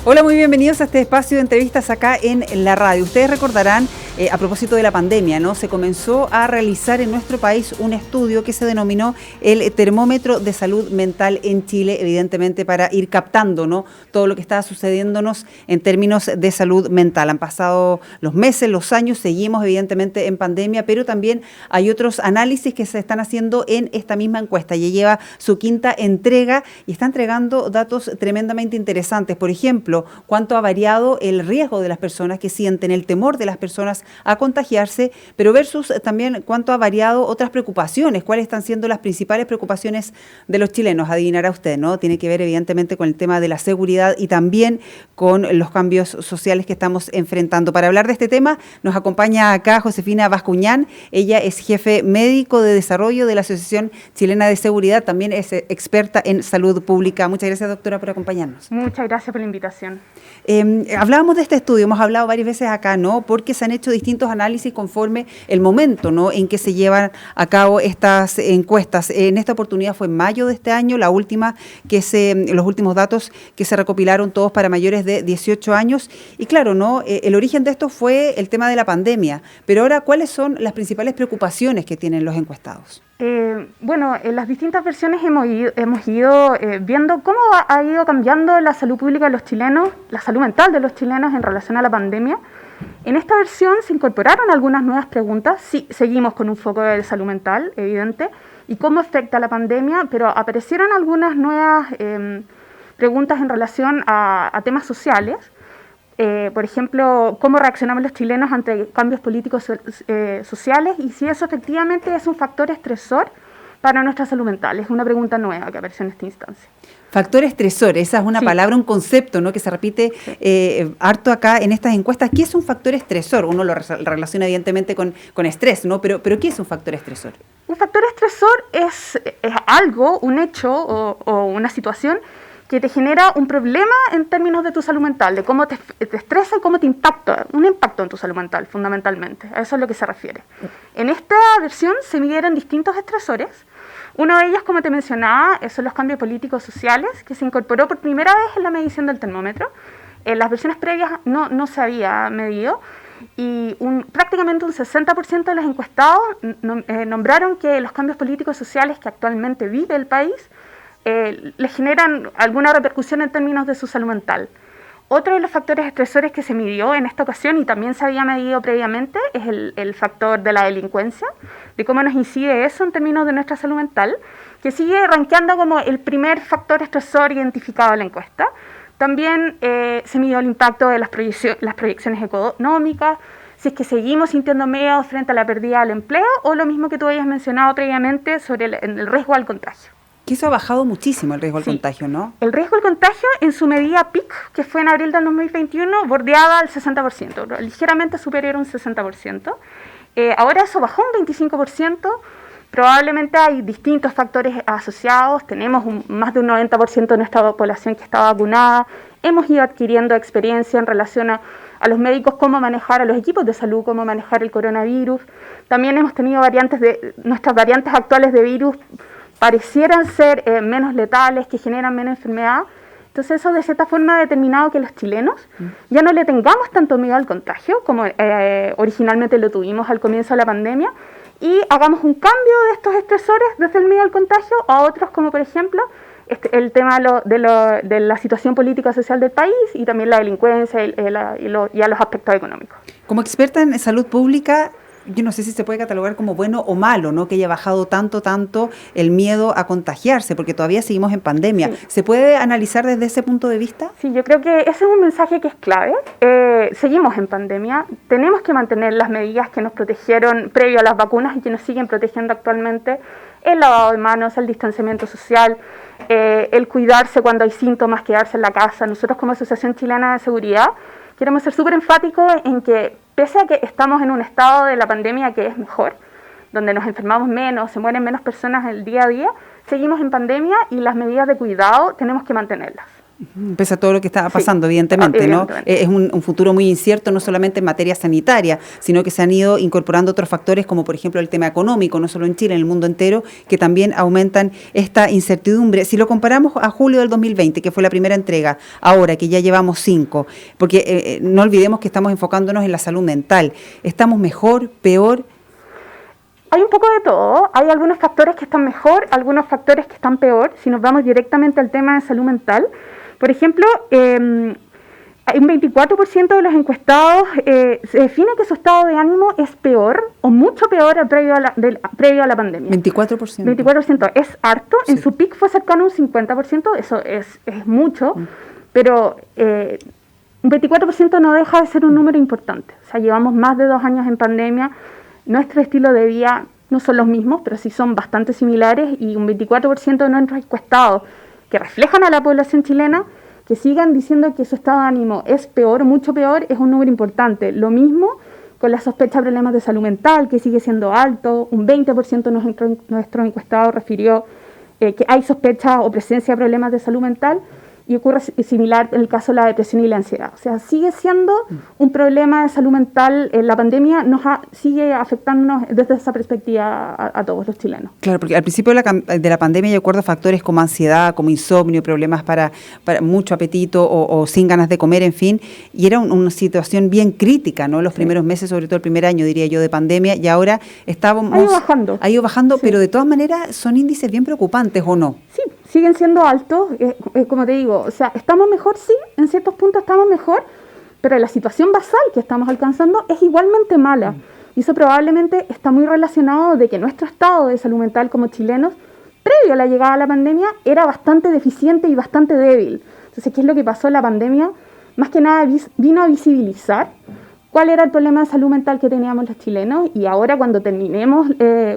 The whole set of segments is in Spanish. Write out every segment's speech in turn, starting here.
Hola, muy bienvenidos a este espacio de entrevistas acá en la radio. Ustedes recordarán, a propósito de la pandemia, ¿no? Se comenzó a realizar en nuestro país un estudio que se denominó el termómetro de salud mental en Chile, evidentemente para ir captando, ¿no?, todo lo que está sucediéndonos en términos de salud mental. Han pasado los meses, los años, seguimos evidentemente en pandemia, pero también hay otros análisis que se están haciendo en esta misma encuesta. Ya lleva su quinta entrega y está entregando datos tremendamente interesantes. Por ejemplo, cuánto ha variado el riesgo de las personas que sienten, el temor de las personas a contagiarse, pero versus también cuánto ha variado otras preocupaciones, cuáles están siendo las principales preocupaciones de los chilenos. Adivinará usted, ¿no? Tiene que ver evidentemente con el tema de la seguridad y también con los cambios sociales que estamos enfrentando. Para hablar de este tema nos acompaña acá Josefina Bascuñán. Ella es jefe médico de desarrollo de la Asociación Chilena de Seguridad, también es experta en salud pública. Muchas gracias, doctora, por acompañarnos. Muchas gracias por la invitación. Hablábamos de este estudio, hemos hablado varias veces acá, ¿no?, porque se han hecho distintos análisis conforme el momento, ¿no?, en que se llevan a cabo estas encuestas. En esta oportunidad fue en mayo de este año, la última los últimos datos que se recopilaron todos para mayores de 18 años. Y claro, ¿no?, el origen de esto fue el tema de la pandemia, pero ahora, ¿cuáles son las principales preocupaciones que tienen los encuestados? Bueno, en las distintas versiones hemos ido viendo cómo ha ido cambiando la salud pública de los chilenos, la salud mental de los chilenos en relación a la pandemia. En esta versión se incorporaron algunas nuevas preguntas. Sí, seguimos con un foco de salud mental, evidente, y cómo afecta la pandemia, pero aparecieron algunas nuevas preguntas en relación a temas sociales. Por ejemplo, cómo reaccionamos los chilenos ante cambios políticos sociales y si eso efectivamente es un factor estresor para nuestra salud mental. Es una pregunta nueva que apareció en esta instancia. Factor estresor, esa es una palabra, un concepto, ¿no?, que se repite harto acá en estas encuestas. ¿Qué es un factor estresor? Uno lo relaciona evidentemente con estrés, ¿no? Pero ¿qué es un factor estresor? Un factor estresor es algo, un hecho o una situación que te genera un problema en términos de tu salud mental, de cómo te estresa y cómo te impacta, un impacto en tu salud mental, fundamentalmente. A eso es lo que se refiere. En esta versión se midieron distintos estresores. Uno de ellos, como te mencionaba, son los cambios políticos sociales, que se incorporó por primera vez en la medición del termómetro. En las versiones previas no se había medido, y prácticamente un 60% de los encuestados nombraron que los cambios políticos sociales que actualmente vive el país le generan alguna repercusión en términos de su salud mental. Otro de los factores estresores que se midió en esta ocasión y también se había medido previamente es el factor de la delincuencia, de cómo nos incide eso en términos de nuestra salud mental, que sigue rankeando como el primer factor estresor identificado en la encuesta. También se midió el impacto de las proyecciones económicas, si es que seguimos sintiendo miedo frente a la pérdida del empleo o lo mismo que tú habías mencionado previamente sobre el riesgo al contagio. Que eso ha bajado muchísimo el riesgo al contagio, ¿no? El riesgo al contagio en su medida peak, que fue en abril del 2021, bordeaba el 60%, ligeramente superior a un 60%. Ahora eso bajó un 25%, probablemente hay distintos factores asociados, tenemos más de un 90% de nuestra población que está vacunada, hemos ido adquiriendo experiencia en relación a los médicos, cómo manejar, a los equipos de salud, cómo manejar el coronavirus. También hemos tenido nuestras variantes actuales de virus parecieran ser menos letales, que generan menos enfermedad. Entonces eso de cierta forma ha determinado que los chilenos ya no le tengamos tanto miedo al contagio como originalmente lo tuvimos al comienzo de la pandemia, y hagamos un cambio de estos estresores desde el miedo al contagio a otros, como por ejemplo el tema de la situación política social del país y también la delincuencia y a los aspectos económicos. Como experta en salud pública, yo no sé si se puede catalogar como bueno o malo, ¿no?, que haya bajado tanto el miedo a contagiarse, porque todavía seguimos en pandemia. Sí. ¿Se puede analizar desde ese punto de vista? Sí, yo creo que ese es un mensaje que es clave. Seguimos en pandemia, tenemos que mantener las medidas que nos protegieron previo a las vacunas y que nos siguen protegiendo actualmente: el lavado de manos, el distanciamiento social, el cuidarse cuando hay síntomas, quedarse en la casa. Nosotros como Asociación Chilena de Seguridad queremos ser súper enfáticos en que, pese a que estamos en un estado de la pandemia que es mejor, donde nos enfermamos menos, se mueren menos personas el día a día, seguimos en pandemia y las medidas de cuidado tenemos que mantenerlas. Pese a todo lo que está pasando, evidentemente, ¿no? Es un futuro muy incierto, no solamente en materia sanitaria, sino que se han ido incorporando otros factores, como por ejemplo el tema económico, no solo en Chile, en el mundo entero, que también aumentan esta incertidumbre. Si lo comparamos a julio del 2020, que fue la primera entrega, ahora que ya llevamos 5, porque no olvidemos que estamos enfocándonos en la salud mental. ¿Estamos mejor, peor? Hay un poco de todo. Hay algunos factores que están mejor, algunos factores que están peor. Si nos vamos directamente al tema de salud mental, por ejemplo, hay un 24% de los encuestados se define que su estado de ánimo es peor o mucho peor previo a la pandemia. 24%. 24% es harto. Sí. En su pic fue cercano a un 50%, eso es mucho, pero un 24% no deja de ser un número importante. O sea, llevamos más de 2 años en pandemia, nuestro estilo de vida no son los mismos, pero sí son bastante similares, y un 24% de nuestros encuestados que reflejan a la población chilena, que sigan diciendo que su estado de ánimo es peor, mucho peor, es un número importante. Lo mismo con la sospecha de problemas de salud mental, que sigue siendo alto. Un 20% de nuestros encuestados refirió que hay sospecha o presencia de problemas de salud mental, y ocurre similar en el caso de la depresión y la ansiedad. O sea, sigue siendo un problema de salud mental. La pandemia sigue afectándonos desde esa perspectiva a todos los chilenos. Claro, porque al principio de la pandemia yo recuerdo factores como ansiedad, como insomnio, problemas para mucho apetito o sin ganas de comer, en fin, y era una situación bien crítica, ¿no? Los primeros meses, sobre todo el primer año, diría yo, de pandemia, y ahora estábamos... Ha ido bajando, sí. Pero de todas maneras son índices bien preocupantes, ¿o no? Sí, siguen siendo altos, como te digo, o sea, estamos mejor, sí, en ciertos puntos estamos mejor, pero la situación basal que estamos alcanzando es igualmente mala. Y eso probablemente está muy relacionado de que nuestro estado de salud mental como chilenos, previo a la llegada de la pandemia, era bastante deficiente y bastante débil. Entonces, ¿qué es lo que pasó? La pandemia, más que nada, vino a visibilizar cuál era el problema de salud mental que teníamos los chilenos, y ahora cuando terminemos,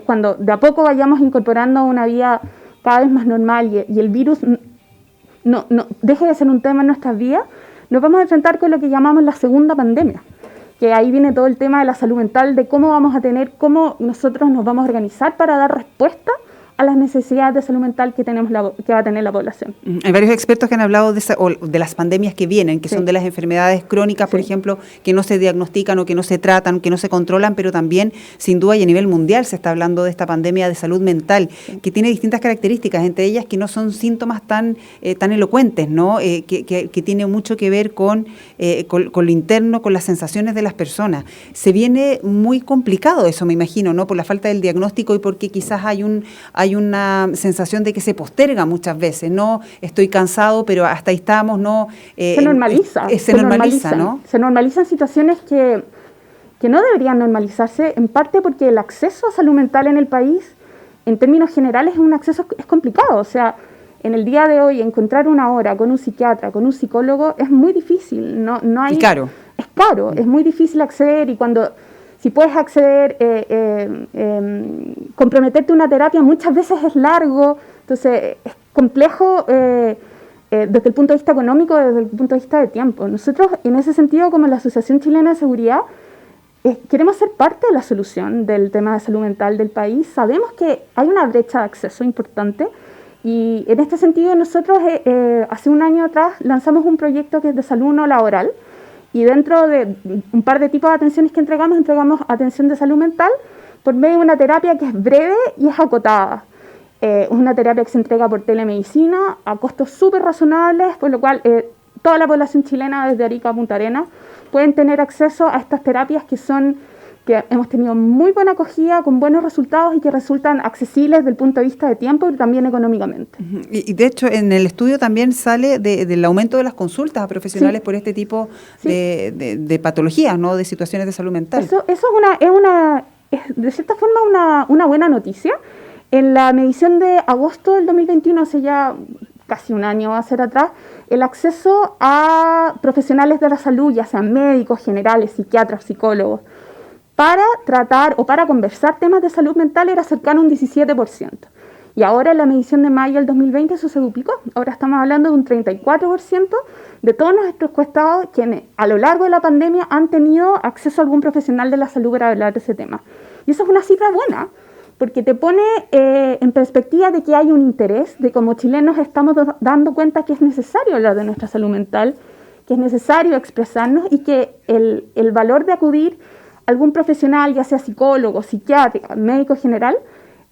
cuando de a poco vayamos incorporando una vida cada vez más normal y el virus no deje de ser un tema en nuestras vidas, nos vamos a enfrentar con lo que llamamos la segunda pandemia, que ahí viene todo el tema de la salud mental, de cómo nosotros nos vamos a organizar para dar respuesta a las necesidades de salud mental que va a tener la población. Hay varios expertos que han hablado de las pandemias que vienen, que son de las enfermedades crónicas, por ejemplo, que no se diagnostican o que no se tratan, que no se controlan, pero también, sin duda, y a nivel mundial se está hablando de esta pandemia de salud mental, que tiene distintas características, entre ellas que no son síntomas tan elocuentes, ¿no? Que tiene mucho que ver con lo interno, con las sensaciones de las personas. Se viene muy complicado eso, me imagino, ¿no? Por la falta del diagnóstico y porque quizás hay una sensación de que se posterga muchas veces, ¿no? Estoy cansado, pero hasta ahí estamos, ¿no? Se normaliza. Se normaliza, ¿no? Se normalizan situaciones que no deberían normalizarse, en parte porque el acceso a salud mental en el país, en términos generales, es complicado. O sea, en el día de hoy, encontrar una hora con un psiquiatra, con un psicólogo, es muy difícil. No hay, y caro. Es caro, es muy difícil acceder, y si puedes acceder, comprometerte a una terapia muchas veces es largo, entonces es complejo desde el punto de vista económico, desde el punto de vista de tiempo. Nosotros, en ese sentido, como la Asociación Chilena de Seguridad, queremos ser parte de la solución del tema de salud mental del país. Sabemos que hay una brecha de acceso importante, y en este sentido nosotros hace un año atrás lanzamos un proyecto que es de salud no laboral. Y dentro de un par de tipos de atenciones que entregamos atención de salud mental por medio de una terapia que es breve y es acotada. Es una terapia que se entrega por telemedicina a costos súper razonables, por lo cual toda la población chilena, desde Arica a Punta Arenas, pueden tener acceso a estas terapias que hemos tenido muy buena acogida, con buenos resultados y que resultan accesibles desde el punto de vista de tiempo y también económicamente. Y de hecho, en el estudio también sale del aumento de las consultas a profesionales por este tipo de patologías, ¿no? De situaciones de salud mental. Eso es de cierta forma una buena noticia. En la medición de agosto del 2021, hace ya casi un año hacia atrás, el acceso a profesionales de la salud, ya sean médicos, generales, psiquiatras, psicólogos, para tratar o para conversar temas de salud mental era cercano a un 17%. Y ahora en la medición de mayo del 2020 eso se duplicó. Ahora estamos hablando de un 34% de todos nuestros encuestados quienes a lo largo de la pandemia han tenido acceso a algún profesional de la salud para hablar de ese tema. Y eso es una cifra buena, porque te pone en perspectiva de que hay un interés, de como chilenos estamos dando cuenta que es necesario hablar de nuestra salud mental, que es necesario expresarnos y que el valor de acudir a algún profesional, ya sea psicólogo, psiquiatra, médico general,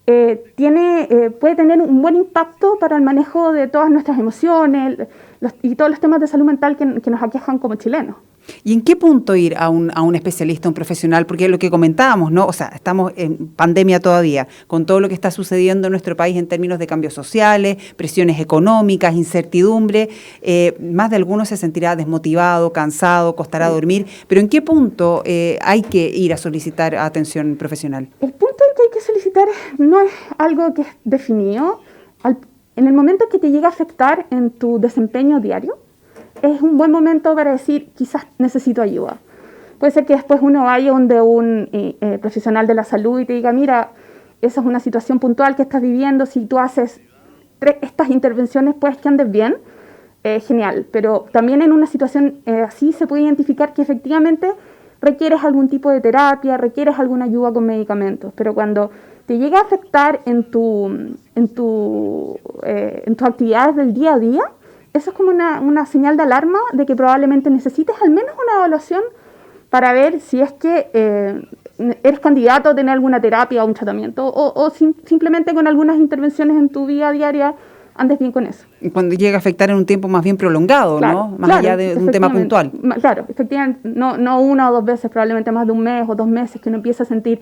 puede tener un buen impacto para el manejo de todas nuestras emociones y todos los temas de salud mental que nos aquejan como chilenos. ¿Y en qué punto ir a un especialista, un profesional? Porque lo que comentábamos, ¿no? O sea, estamos en pandemia todavía, con todo lo que está sucediendo en nuestro país en términos de cambios sociales, presiones económicas, incertidumbre. Más de alguno se sentirá desmotivado, cansado, costará dormir. Pero ¿en qué punto hay que ir a solicitar atención profesional? El punto en que hay que solicitar no es algo que es definido. En el momento que te llega a afectar en tu desempeño diario, es un buen momento para decir, quizás necesito ayuda. Puede ser que después uno vaya donde un profesional de la salud y te diga, mira, esa es una situación puntual que estás viviendo, si tú haces estas intervenciones puedes que andes bien, genial. Pero también en una situación así se puede identificar que efectivamente requieres algún tipo de terapia, requieres alguna ayuda con medicamentos. Pero cuando te llega a afectar en tus actividades del día a día, eso es como una señal de alarma de que probablemente necesites al menos una evaluación para ver si es que eres candidato a tener alguna terapia o un tratamiento o simplemente con algunas intervenciones en tu vida diaria andes bien con eso. Y cuando llega a afectar en un tiempo más bien prolongado, claro, ¿no? Más allá de un tema puntual. Claro, efectivamente, no una o dos veces, probablemente más de un mes o 2 meses que uno empieza a sentir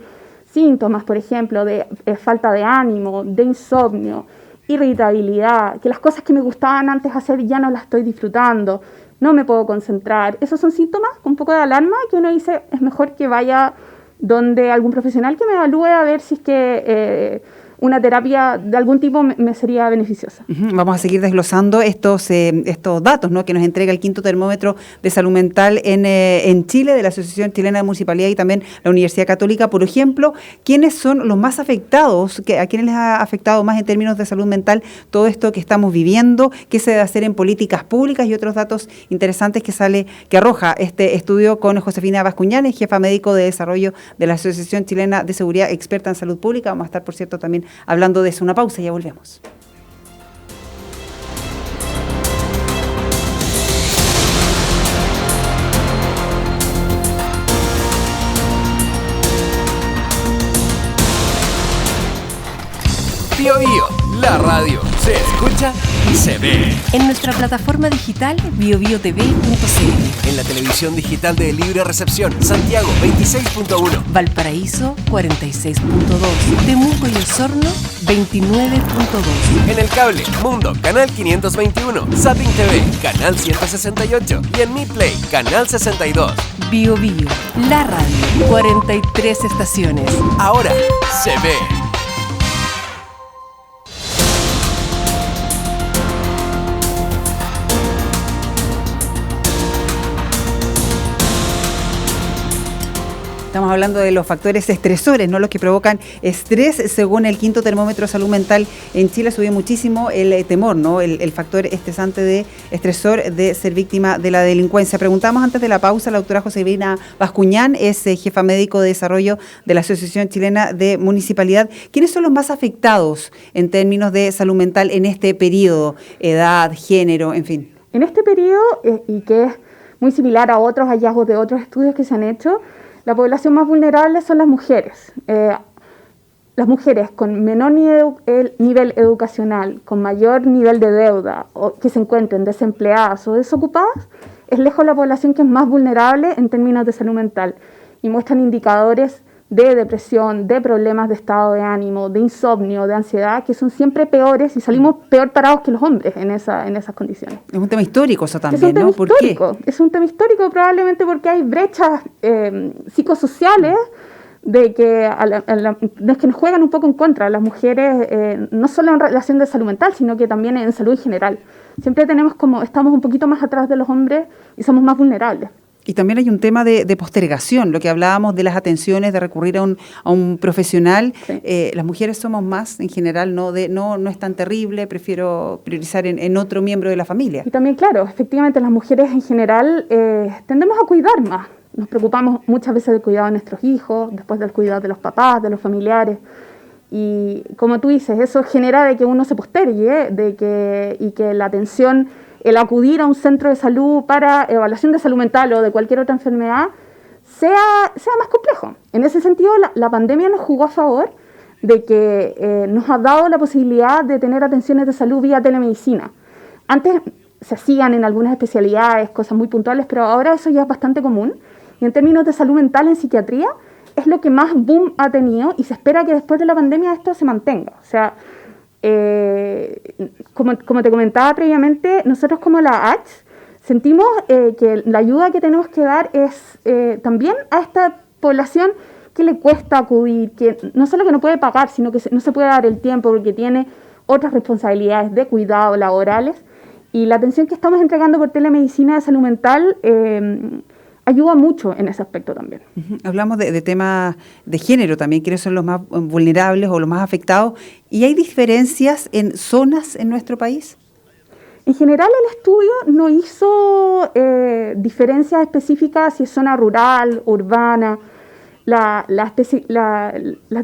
síntomas, por ejemplo, de falta de ánimo, de insomnio, irritabilidad, que las cosas que me gustaban antes hacer ya no las estoy disfrutando, no me puedo concentrar. Esos son síntomas con un poco de alarma que uno dice, es mejor que vaya donde algún profesional que me evalúe a ver si es que una terapia de algún tipo me sería beneficiosa. Vamos a seguir desglosando estos datos, ¿no?, que nos entrega el 5º termómetro de salud mental en Chile, de la Asociación Chilena de Municipalidad y también la Universidad Católica. Por ejemplo, ¿quiénes son los más afectados? ¿A quiénes les ha afectado más en términos de salud mental todo esto que estamos viviendo? ¿Qué se debe hacer en políticas públicas? Y otros datos interesantes que arroja este estudio con Josefina Bascuñanes, jefa médico de desarrollo de la Asociación Chilena de Seguridad, experta en salud pública. Vamos a estar, por cierto, también hablando de eso. Una pausa y ya volvemos. Bio Bio, la radio se escucha y se ve. En nuestra plataforma digital biobiotv.cl. En la televisión digital de Libre Recepción, Santiago 26.1. Valparaíso 46.2. Temuco y Osorno 29.2. En el cable, Mundo, canal 521. Zapping TV, canal 168. Y en Mi Play, canal 62. Bio Bio, la radio. 43 estaciones. Ahora se ve. Estamos hablando de los factores estresores, ¿no?, los que provocan estrés. Según el 5º termómetro de salud mental en Chile, subió muchísimo el temor, ¿no?, el factor estresor de ser víctima de la delincuencia. Preguntamos antes de la pausa a la doctora Josefina Bascuñán, es jefa médico de desarrollo de la Asociación Chilena de Municipalidad. ¿Quiénes son los más afectados en términos de salud mental en este periodo? Edad, género, en fin. En este periodo, y que es muy similar a otros hallazgos de otros estudios que se han hecho, la población más vulnerable son las mujeres. Las mujeres con menor nivel educacional, con mayor nivel de deuda, o que se encuentren desempleadas o desocupadas, es lejos la población que es más vulnerable en términos de salud mental y muestran indicadores de depresión, de problemas de estado de ánimo, de insomnio, de ansiedad, que son siempre peores y salimos peor parados que los hombres en esas condiciones. Es un tema histórico eso también, ¿no? ¿Por qué? Es un tema histórico probablemente porque hay brechas psicosociales de que nos juegan un poco en contra. Las mujeres, no solo en relación de salud mental, sino que también en salud en general. Siempre estamos un poquito más atrás de los hombres y somos más vulnerables. Y también hay un tema de postergación, lo que hablábamos de las atenciones, de recurrir a un profesional. Sí. Las mujeres somos más, en general, no es tan terrible, prefiero priorizar en otro miembro de la familia. Y también, claro, efectivamente las mujeres en general tendemos a cuidar más. Nos preocupamos muchas veces del cuidado de nuestros hijos, después del cuidado de los papás, de los familiares. Y como tú dices, eso genera de que uno se postergue y que la atención, el acudir a un centro de salud para evaluación de salud mental o de cualquier otra enfermedad, sea más complejo. En ese sentido, la pandemia nos jugó a favor de que nos ha dado la posibilidad de tener atenciones de salud vía telemedicina. Antes se hacían en algunas especialidades cosas muy puntuales, pero ahora eso ya es bastante común. Y en términos de salud mental en psiquiatría, es lo que más boom ha tenido y se espera que después de la pandemia esto se mantenga. O sea, como te comentaba previamente, nosotros como la ACHS sentimos que la ayuda que tenemos que dar es también a esta población que le cuesta acudir, que no solo que no puede pagar, sino que no se puede dar el tiempo porque tiene otras responsabilidades de cuidado laborales. Y la atención que estamos entregando por telemedicina de salud mental ayuda mucho en ese aspecto también. Hablamos de temas de género también, quiénes son los más vulnerables o los más afectados. ¿Y hay diferencias en zonas en nuestro país? En general el estudio no hizo diferencias específicas si es zona rural, urbana. Las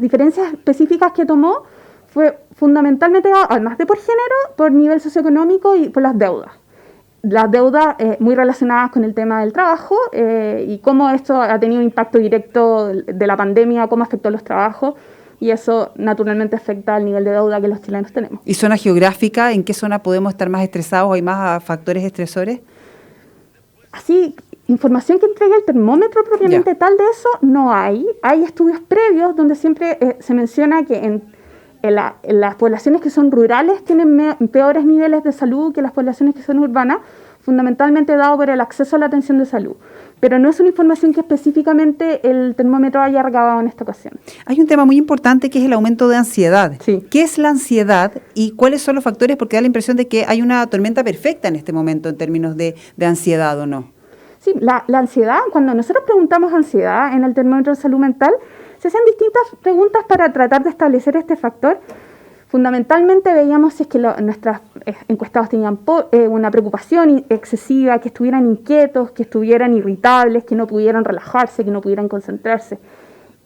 diferencias específicas que tomó fue fundamentalmente, además de por género, por nivel socioeconómico y por las deudas. Las deudas muy relacionadas con el tema del trabajo y cómo esto ha tenido impacto directo de la pandemia, cómo afectó los trabajos, y eso naturalmente afecta al nivel de deuda que los chilenos tenemos. ¿Y zona geográfica? ¿En qué zona podemos estar más estresados o hay más factores estresores? Así, información que entregue el termómetro propiamente tal de eso no hay. Hay estudios previos donde siempre se menciona que en las poblaciones que son rurales tienen peores niveles de salud que las poblaciones que son urbanas, fundamentalmente dado por el acceso a la atención de salud. Pero no es una información que específicamente el termómetro haya recabado en esta ocasión. Hay un tema muy importante que es el aumento de ansiedad. Sí. ¿Qué es la ansiedad y cuáles son los factores? Porque da la impresión de que hay una tormenta perfecta en este momento en términos de ansiedad, ¿o no? Sí, la ansiedad, cuando nosotros preguntamos ansiedad en el termómetro de salud mental, se hacen distintas preguntas para tratar de establecer este factor. Fundamentalmente veíamos si es que nuestros encuestados tenían una preocupación excesiva, que estuvieran inquietos, que estuvieran irritables, que no pudieran relajarse, que no pudieran concentrarse.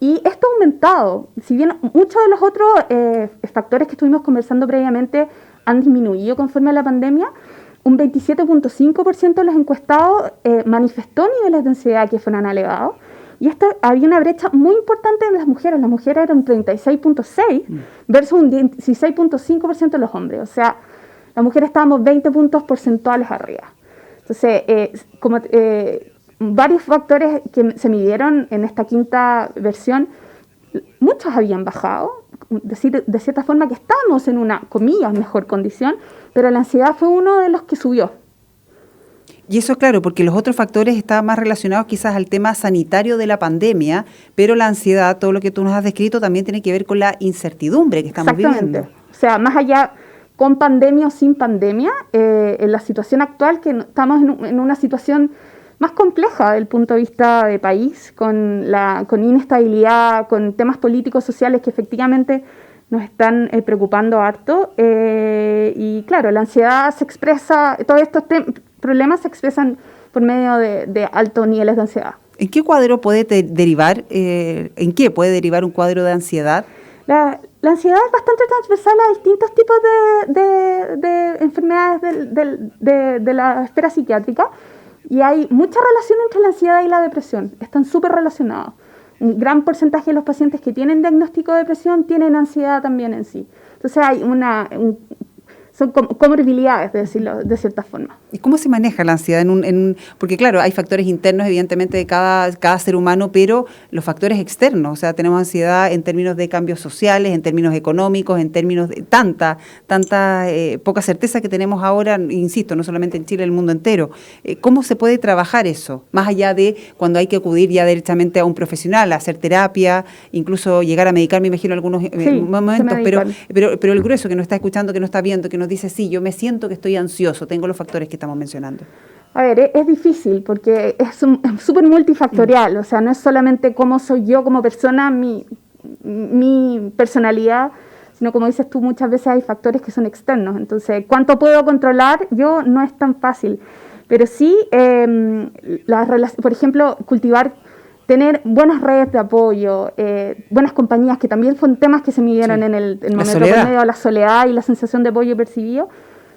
Y esto ha aumentado. Si bien muchos de los otros factores que estuvimos conversando previamente han disminuido conforme a la pandemia, un 27.5% de los encuestados manifestó niveles de ansiedad que fueran elevados. Y había una brecha muy importante en las mujeres. Las mujeres eran un 36.6% versus un 16.5% de los hombres. O sea, las mujeres estábamos 20 puntos porcentuales arriba. Entonces, varios factores que se midieron en esta quinta versión, muchos habían bajado. Decir de cierta forma que estábamos en una, comillas, mejor condición, pero la ansiedad fue uno de los que subió. Y eso es claro, porque los otros factores estaban más relacionados quizás al tema sanitario de la pandemia, pero la ansiedad, todo lo que tú nos has descrito, también tiene que ver con la incertidumbre que estamos viviendo. O sea, más allá, con pandemia o sin pandemia, en la situación actual, que estamos en una situación más compleja desde el punto de vista de país, con inestabilidad, con temas políticos, sociales que efectivamente nos están preocupando harto. Y claro, la ansiedad se expresa, todos estos problemas se expresan por medio de altos niveles de ansiedad. ¿En qué cuadro puede derivar, en qué puede derivar un cuadro de ansiedad? La ansiedad es bastante transversal a distintos tipos de enfermedades de la esfera psiquiátrica, y hay mucha relación entre la ansiedad y la depresión, están súper relacionados. Un gran porcentaje de los pacientes que tienen diagnóstico de depresión tienen ansiedad también en sí. Entonces hay son comorbilidades, de decirlo de cierta forma. ¿Y cómo se maneja la ansiedad? Porque claro, hay factores internos evidentemente de cada ser humano, pero los factores externos, o sea, tenemos ansiedad en términos de cambios sociales, en términos económicos, en términos de tanta poca certeza que tenemos ahora, insisto, no solamente en Chile, en el mundo entero. ¿Cómo se puede trabajar eso? Más allá de cuando hay que acudir ya directamente a un profesional, a hacer terapia, incluso llegar a medicar, me imagino, algunos momentos, pero el grueso que nos está escuchando, que nos está viendo, que nos dice, sí, yo me siento que estoy ansioso, tengo los factores que estamos mencionando. A ver, es difícil porque es súper multifactorial, o sea, no es solamente cómo soy yo como persona, mi personalidad, sino como dices tú, muchas veces hay factores que son externos. Entonces, ¿cuánto puedo controlar? Yo no es tan fácil, pero sí, por ejemplo, cultivar tener buenas redes de apoyo, buenas compañías, que también son temas que se midieron en el momento medio, la soledad y la sensación de apoyo percibido,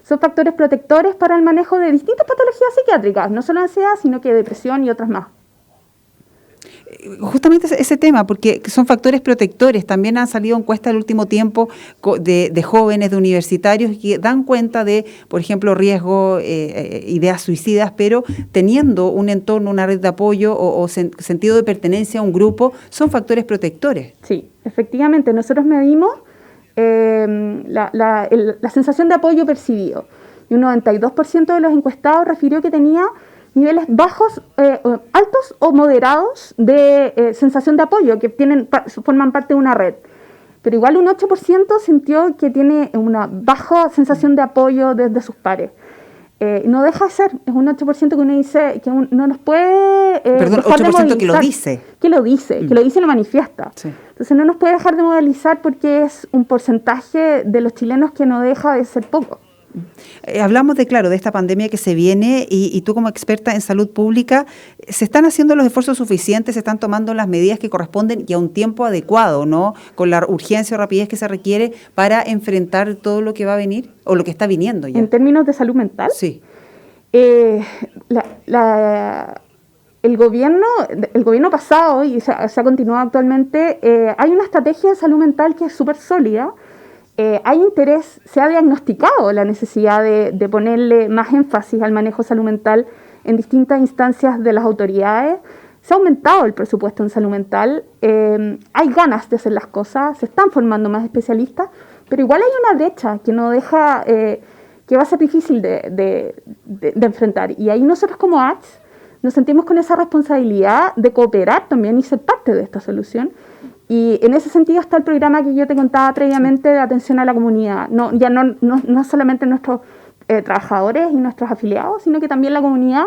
son factores protectores para el manejo de distintas patologías psiquiátricas, no solo ansiedad, sino que depresión y otras más. Justamente ese tema, porque son factores protectores. También han salido encuestas el último tiempo de jóvenes, de universitarios, que dan cuenta de, por ejemplo, riesgo, ideas suicidas, pero teniendo un entorno, una red de apoyo o sentido de pertenencia a un grupo, son factores protectores. Sí, efectivamente. Nosotros medimos la sensación de apoyo percibido. Y un 92% de los encuestados refirió que tenía niveles bajos, altos o moderados de sensación de apoyo, que forman parte de una red. Pero igual un 8% sintió que tiene una baja sensación de apoyo desde sus pares. No deja de ser, es un 8% que uno dice, que no nos puede Perdón, dejar 8% de que lo dice. Que lo dice y lo manifiesta. Sí. Entonces no nos puede dejar de movilizar porque es un porcentaje de los chilenos que no deja de ser poco. Hablamos de esta pandemia que se viene y tú como experta en salud pública, ¿se están haciendo los esfuerzos suficientes? ¿Se están tomando las medidas que corresponden y a un tiempo adecuado, ¿no? Con la urgencia o rapidez que se requiere para enfrentar todo lo que va a venir o lo que está viniendo ya. ¿En términos de salud mental? Sí. El gobierno pasado, y se ha continuado actualmente, hay una estrategia de salud mental que es súper sólida. Hay interés, se ha diagnosticado la necesidad de ponerle más énfasis al manejo de salud mental en distintas instancias de las autoridades. Se ha aumentado el presupuesto en salud mental, hay ganas de hacer las cosas, se están formando más especialistas, pero igual hay una brecha que no deja, que va a ser difícil de enfrentar. Y ahí nosotros como ACTS nos sentimos con esa responsabilidad de cooperar también y ser parte de esta solución. Y en ese sentido está el programa que yo te contaba previamente de atención a la comunidad. No solamente nuestros trabajadores y nuestros afiliados, sino que también la comunidad,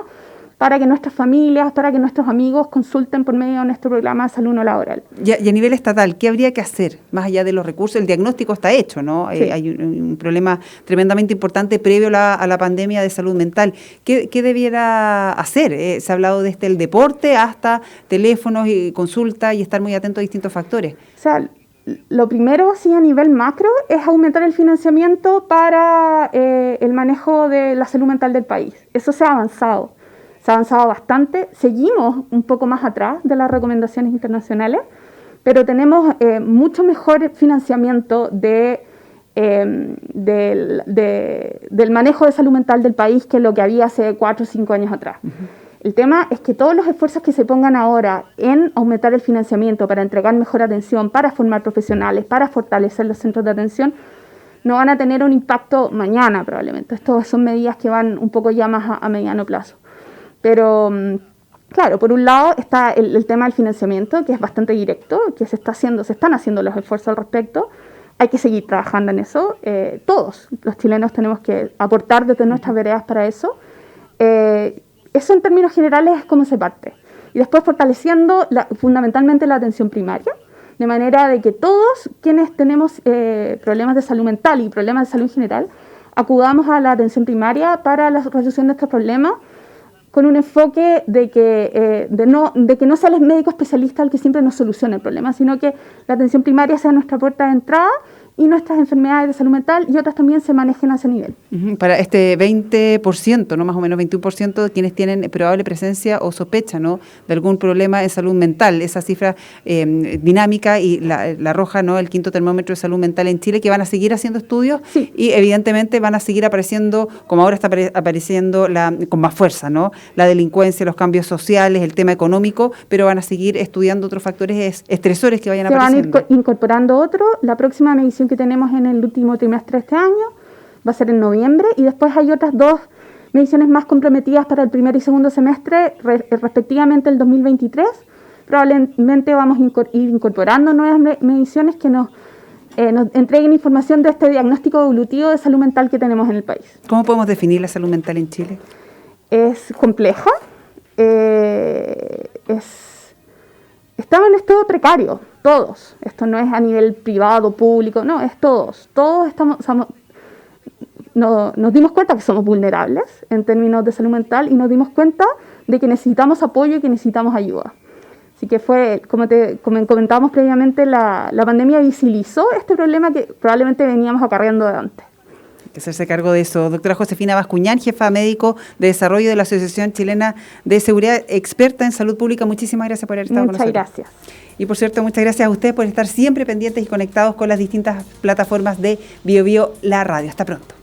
para que nuestras familias, para que nuestros amigos consulten por medio de nuestro programa de salud no laboral. Y a nivel estatal, ¿qué habría que hacer? Más allá de los recursos, el diagnóstico está hecho, ¿no? Sí. Hay un problema tremendamente importante previo a la pandemia de salud mental. ¿Qué debiera hacer? Se ha hablado desde el deporte hasta teléfonos y consulta y estar muy atento a distintos factores. O sea, lo primero, sí, a nivel macro, es aumentar el financiamiento para el manejo de la salud mental del país. Eso se ha avanzado bastante. Seguimos un poco más atrás de las recomendaciones internacionales, pero tenemos mucho mejor financiamiento del manejo de salud mental del país que lo que había hace 4 o 5 años atrás. Uh-huh. El tema es que todos los esfuerzos que se pongan ahora en aumentar el financiamiento para entregar mejor atención, para formar profesionales, para fortalecer los centros de atención, no van a tener un impacto mañana probablemente. Estas son medidas que van un poco ya más a mediano plazo. Pero, claro, por un lado está el tema del financiamiento, que es bastante directo, que se están haciendo los esfuerzos al respecto. Hay que seguir trabajando en eso. Todos los chilenos tenemos que aportar desde nuestras veredas para eso. Eso en términos generales es cómo se parte. Y después fortaleciendo fundamentalmente la atención primaria, de manera de que todos quienes tenemos problemas de salud mental y problemas de salud en general, acudamos a la atención primaria para la resolución de estos problemas, con un enfoque de que no sea el médico especialista el que siempre nos solucione el problema, sino que la atención primaria sea nuestra puerta de entrada y nuestras enfermedades de salud mental y otras también se manejen a ese nivel. Para este 20%, no más o menos 21% de quienes tienen probable presencia o sospecha, ¿no?, de algún problema en salud mental, esa cifra dinámica y la roja, ¿no?, el quinto termómetro de salud mental en Chile, que van a seguir haciendo estudios. Sí. Y evidentemente van a seguir apareciendo, como ahora está apareciendo con más fuerza, ¿no?, la delincuencia, los cambios sociales, el tema económico, pero van a seguir estudiando otros factores estresores que vayan apareciendo. Se van a ir incorporando otros. La próxima medición que tenemos en el último trimestre de este año va a ser en noviembre, y después hay otras 2 mediciones más comprometidas para el primer y segundo semestre, respectivamente el 2023. Probablemente vamos a ir incorporando nuevas mediciones que nos entreguen información de este diagnóstico evolutivo de salud mental que tenemos en el país. ¿Cómo podemos definir la salud mental en Chile? Es compleja, estamos en estado precario, todos. Esto no es a nivel privado, público, no, es todos. Todos nos dimos cuenta que somos vulnerables en términos de salud mental y nos dimos cuenta de que necesitamos apoyo y que necesitamos ayuda. Así que fue, como comentábamos previamente, la pandemia visibilizó este problema que probablemente veníamos acarreando de antes. Hay que hacerse cargo de eso. Doctora Josefina Bascuñán, jefa médico de desarrollo de la Asociación Chilena de Seguridad, experta en salud pública, muchísimas gracias por haber estado con nosotros. Muchas gracias. Y por cierto, muchas gracias a ustedes por estar siempre pendientes y conectados con las distintas plataformas de BioBio La Radio. Hasta pronto.